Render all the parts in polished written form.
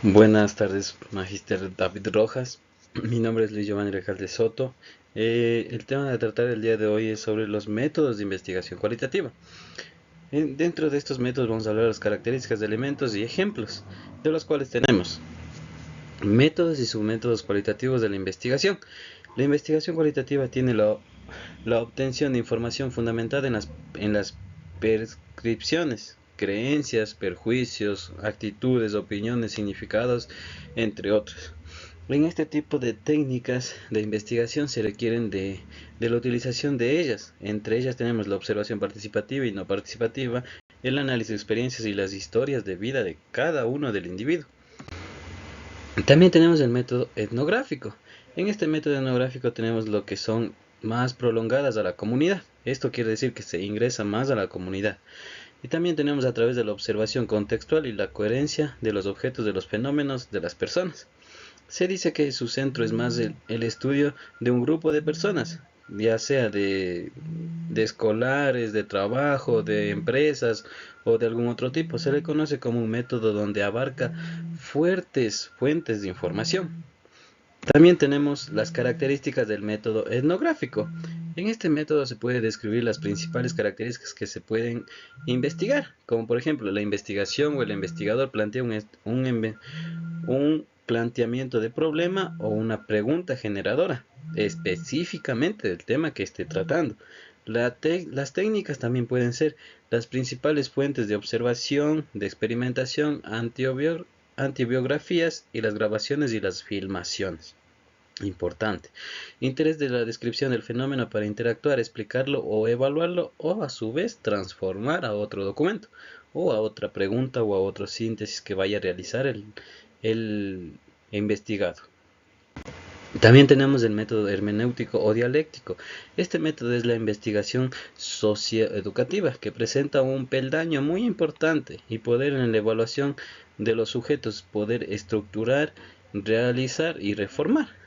Buenas tardes, Magíster David Rojas. Mi nombre es Luis Giovanni Recalde Soto. El tema a tratar el día de hoy es sobre los métodos de investigación cualitativa. Dentro de estos métodos vamos a hablar de las características de elementos y ejemplos, de los cuales tenemos métodos y submétodos cualitativos de la investigación. La investigación cualitativa tiene la obtención de información fundamentada en las prescripciones, creencias, perjuicios, actitudes, opiniones, significados, entre otros. En este tipo de técnicas de investigación se requieren de la utilización de ellas. Entre ellas tenemos la observación participativa y no participativa, el análisis de experiencias y las historias de vida de cada uno del individuo. También tenemos el método etnográfico. En este método etnográfico tenemos lo que son más prolongadas a la comunidad. Esto quiere decir que se ingresa más a la comunidad. Y también tenemos a través de la observación contextual y la coherencia de los objetos de los fenómenos de las personas. Se dice que su centro es más el estudio de un grupo de personas, ya sea de escolares, de trabajo, de empresas o de algún otro tipo. Se le conoce como un método donde abarca fuertes fuentes de información. También tenemos las características del método etnográfico. En este método se puede describir las principales características que se pueden investigar, como por ejemplo la investigación o el investigador plantea un planteamiento de problema o una pregunta generadora, específicamente del tema que esté tratando. Las técnicas también pueden ser las principales fuentes de observación, de experimentación, antibiografías y las grabaciones y las filmaciones. Importante. Interés de la descripción del fenómeno para interactuar, explicarlo o evaluarlo o a su vez transformar a otro documento o a otra pregunta o a otra síntesis que vaya a realizar el investigado. También tenemos el método hermenéutico o dialéctico. Este método es la investigación socioeducativa que presenta un peldaño muy importante y poder en la evaluación de los sujetos, poder estructurar, realizar y reformar.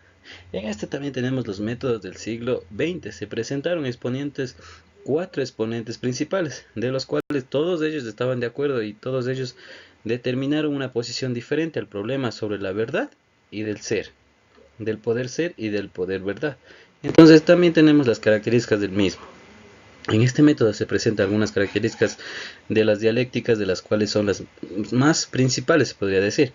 En este también tenemos los métodos del siglo XX. Se presentaron cuatro exponentes principales, de los cuales todos ellos estaban de acuerdo y todos ellos determinaron una posición diferente al problema sobre la verdad y del ser y del poder verdad. Entonces también tenemos las características del mismo. En este método se presentan algunas características de las dialécticas, de las cuales son las más principales, se podría decir.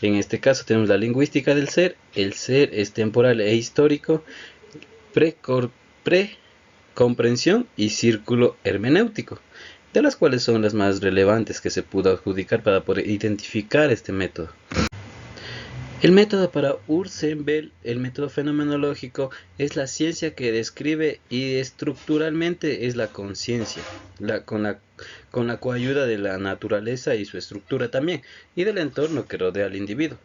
En este caso tenemos la lingüística del ser. El ser es temporal e histórico, precomprensión y círculo hermenéutico, de las cuales son las más relevantes que se pudo adjudicar para poder identificar este método. El método para Ursenbel, el método fenomenológico, es la ciencia que describe y estructuralmente es la conciencia, con la coayuda de la naturaleza y su estructura también, y del entorno que rodea al individuo.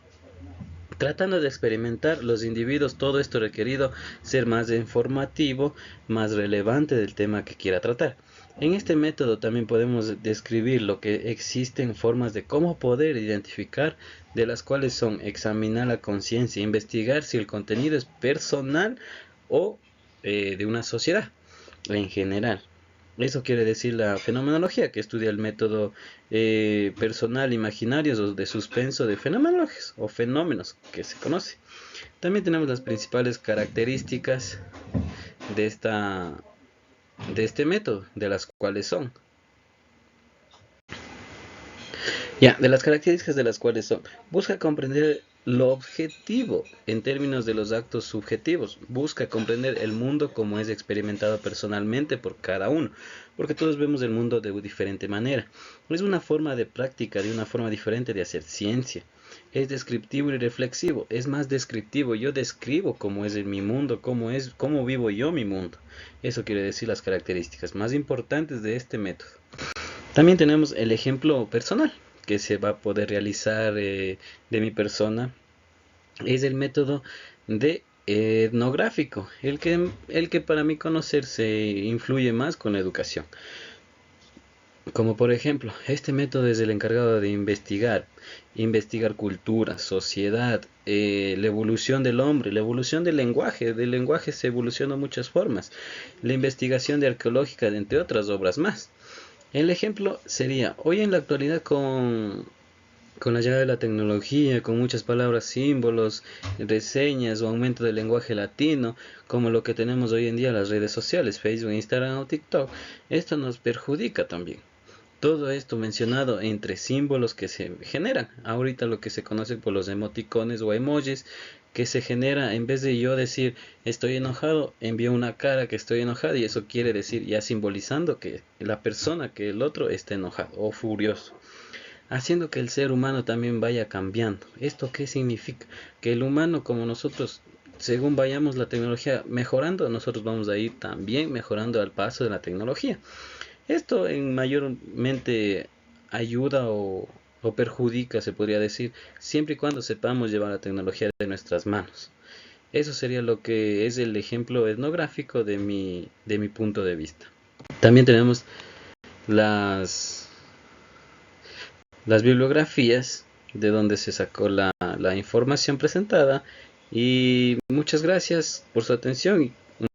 Tratando de experimentar los individuos, todo esto requerido ser más informativo, más relevante del tema que quiera tratar. En este método también podemos describir lo que existen formas de cómo poder identificar, de las cuales son examinar la conciencia, investigar si el contenido es personal o de una sociedad en general. Eso quiere decir la fenomenología, que estudia el método personal, imaginarios o de suspenso de fenomenologías o fenómenos que se conoce. También tenemos las principales características de, esta, de este método, de las cuales son. De las características de las cuales son, busca comprender lo objetivo en términos de los actos subjetivos, busca comprender el mundo como es experimentado personalmente por cada uno, porque todos vemos el mundo de diferente manera. Es una forma de práctica, de una forma diferente de hacer ciencia. Es descriptivo y reflexivo, es más descriptivo, yo describo cómo es en mi mundo, cómo vivo yo mi mundo. Eso quiere decir las características más importantes de este método. También tenemos el ejemplo personal que se va a poder realizar de mi persona. Es el método de etnográfico, el que para mí conocer se influye más con la educación. Como por ejemplo, este método es el encargado de investigar cultura, sociedad, la evolución del hombre, la evolución del lenguaje se evoluciona de muchas formas, la investigación de arqueológica, entre otras obras más. El ejemplo sería, hoy en la actualidad Con la llegada de la tecnología, con muchas palabras, símbolos, reseñas o aumento del lenguaje latino, como lo que tenemos hoy en día las redes sociales, Facebook, Instagram o TikTok, esto nos perjudica también. Todo esto mencionado entre símbolos que se generan. Ahorita lo que se conoce por los emoticones o emojis, que se genera en vez de yo decir estoy enojado, envío una cara que estoy enojado y eso quiere decir ya simbolizando que la persona, que el otro está enojado o furioso, haciendo que el ser humano también vaya cambiando. ¿Esto qué significa? Que el humano, como nosotros, según vayamos la tecnología mejorando, nosotros vamos a ir también mejorando al paso de la tecnología. Esto en mayormente ayuda o perjudica, se podría decir, siempre y cuando sepamos llevar la tecnología de nuestras manos. Eso sería lo que es el ejemplo etnográfico de mi punto de vista. También tenemos las bibliografías de donde se sacó la información presentada, y muchas gracias por su atención.